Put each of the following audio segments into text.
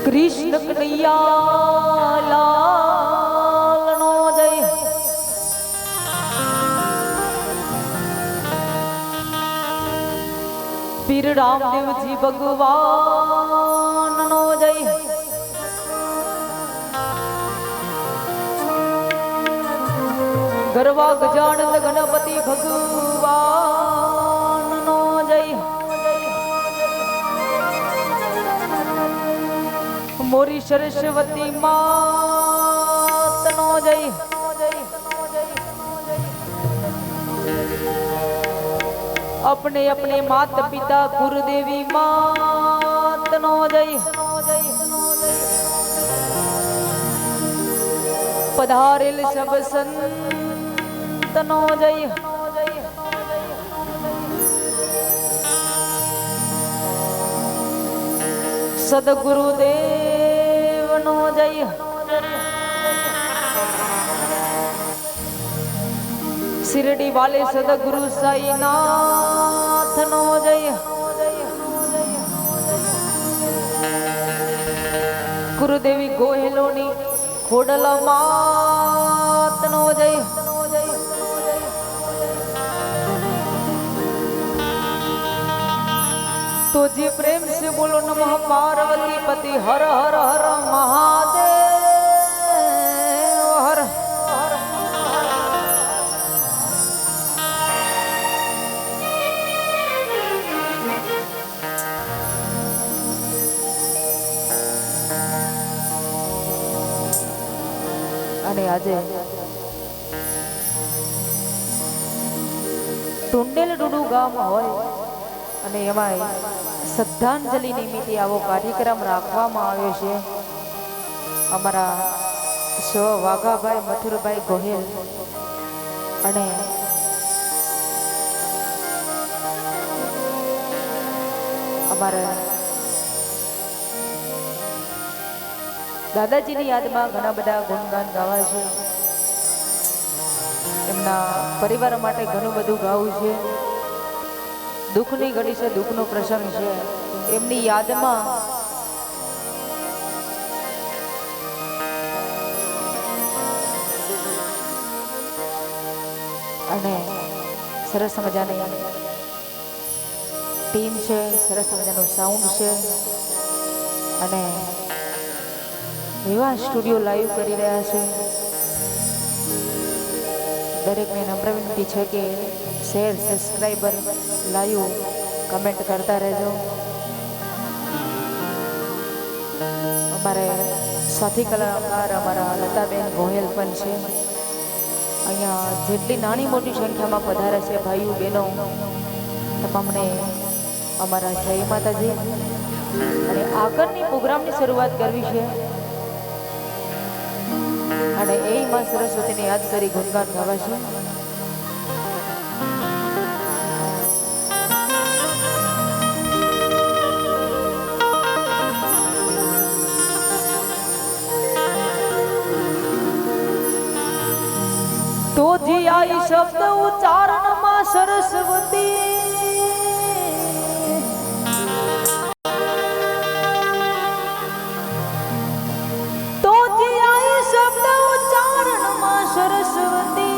Krishna Kanhaiya Lal no जय। पीर रामदेव जी भगवान no जय। गरवा गजानन गणपति भगवान नो जय। मोरी सरस्वती मात नो जय। अपने अपने माता पिता गुरुदेवी मात नो जय। पधारेल सब संत नो जय। सदगुरुदेव नो जय। शिरडी वाले सदगुरु साईनाथ नो जय। गुरुदेवी गोहेलोनी खोडल मात नो जय। तो जी प्रेम से बोलो नमः पार्वती पति हर हर हर महादेव हर। અને આજે ટુંડેલ ડુડુ ગામ હોય અને એમાં શ્રદ્ધાંજલિ નિમિત્તે આવો કાર્યક્રમ રાખવામાં આવ્યો છે। અમારા સ્વ વાઘાભાઈ મથુરભાઈ ગોહિલ અને અમારા દાદાજીની યાદમાં ઘણા બધા ગુણગાન ગાવા છે। એમના પરિવાર માટે ઘણું બધું ગાવું છે। દુઃખની ઘડી છે, દુઃખનો પ્રસંગ છે, એમની યાદમાં અને સરસ મજાની ટીમ છે, સરસ મજાનું સાઉન્ડ છે અને એવા સ્ટુડિયો લાઈવ કરી રહ્યા છે। દરેકને નમ્ર વિનંતી છે કે શેર, સબસ્ક્રાઈબર, લાઈવ કમેન્ટ કરતા રહેજો। અમારે સાથી કલાકાર અમારા લતાબેન ગોહેલ પણ છે। અહીંયા જેટલી નાની મોટી સંખ્યામાં પધારે છે ભાઈઓ બહેનો તમામને અમારા જય માતાજી। અને આગળની પ્રોગ્રામની શરૂઆત કરવી છે અને એ માં સરસ્વતીને યાદ કરી ગુણગાન ગાવા છે। तो जी आई शब्द उच्चारण मां सरस्वती तो जी आई शब्द उच्चारण मां सरस्वती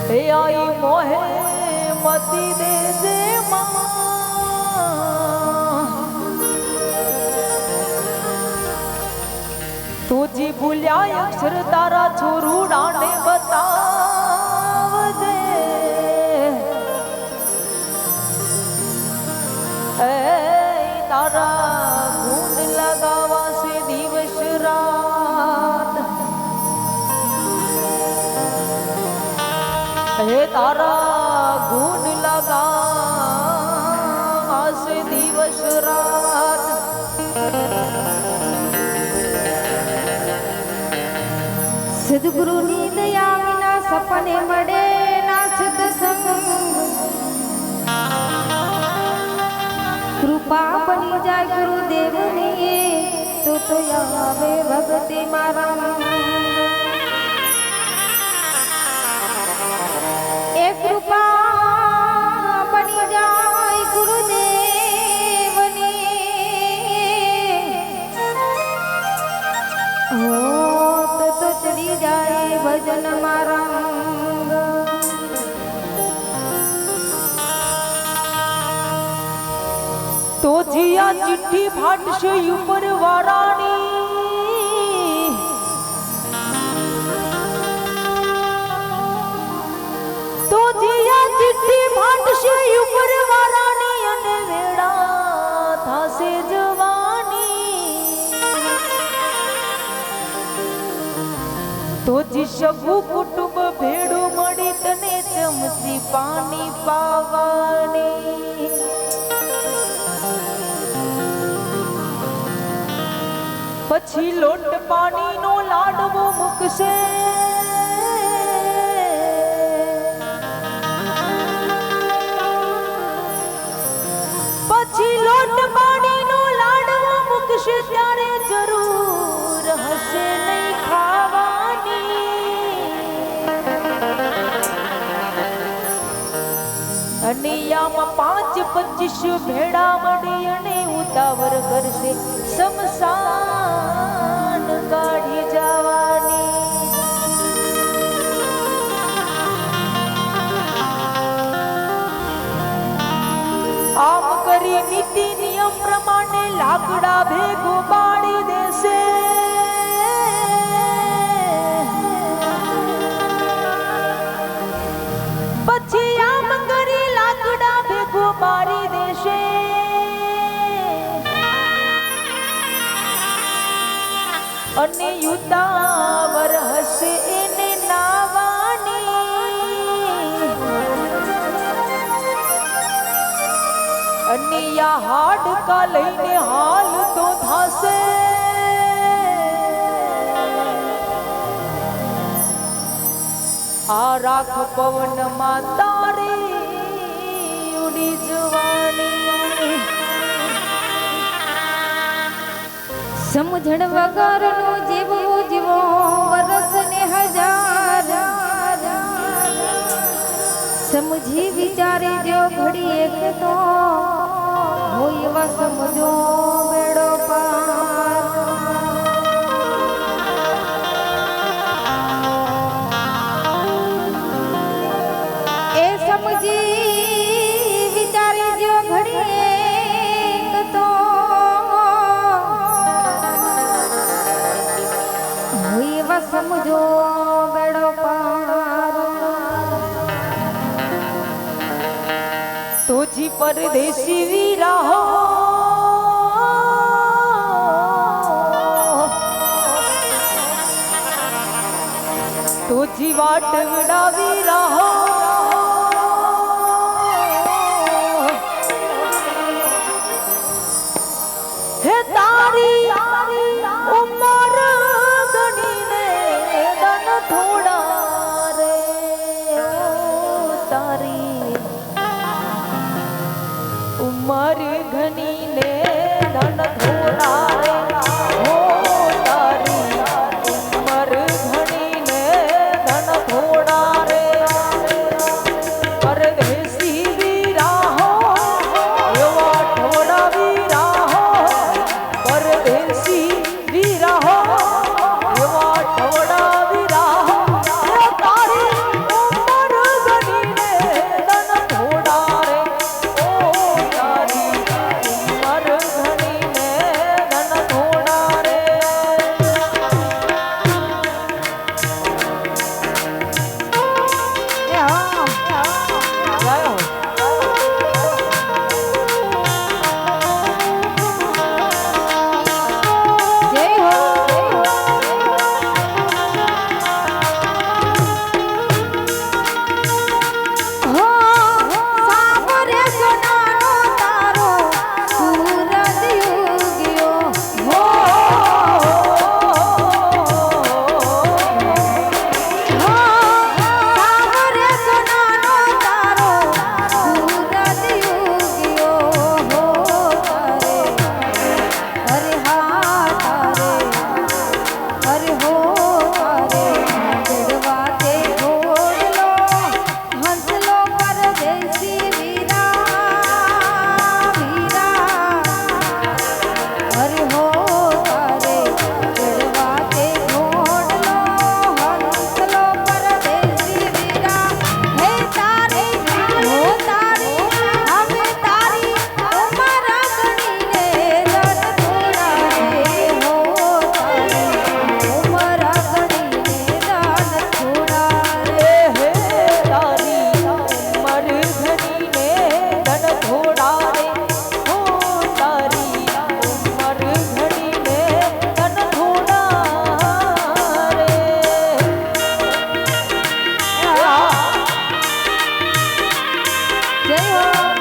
हे आई मोहे मती दे दे मां तो जी भूल्या अक्षर तारा छोरू डाने बताव दे तारा गुण लगावा से दिवस रात हे तारा गुण लगावा से दिवस रात सद्गुरु नी दया विना सपने मडे ना सत्संग कृपा बनी जाय गुरुदेव ने तो आवे भगति मारा एक कृपा बनी जाय गुरु તો જીયા ચિઠ્ઠી ફાટશે ઉપર વારાની તો જીયા ચિઠ્ઠી ફાટશે ઉપર વારાની અને વેડા થાશે જવાની તો જી સગુ કુટુંબ ભેડું મળી તને ચમચી પાણી પાવાની પછી લોટ પાણીનો લાડવો મૂકશે પછી લોટ પાણીનો લાડવો મૂકશે ત્યારે જરૂર હશે નહીં ખાવાની અને આમાં 5-25 ભેડા મળી અને ઉતાવળ કરશે શમશાન કાઢી જવાની આમ કરી નીતિ નિયમ પ્રમાણે લાકડા ભેગું બાળી દેશે પછી આમ કરી લાકડા ભેગું બાળી દેશે અને યુતાવર હશે એને નાવાની અને યા હાડકા લઈને હાલ તો થાશે આ રાખ પવનમાં તારી ઉડી જવાની સમજણ વગરનું જીવવું જીવો વરસ ને હજાર સમજી વિચારી જો ઘડી એક તો હોય એવા સમજો મેળો પાર એ સમજી વિચારી જો ઘડી એક તો સમજો બેડો પાર તો જી પરદેશી વીરા હો તો જી વાટ વિડાવી રહો હે તારી ઉમર થોડા રે તારી ઉમર ઘણી ને ધન થોડા રે હો તારી ઉમર ઘણી ને ધન થોડા રે જય હો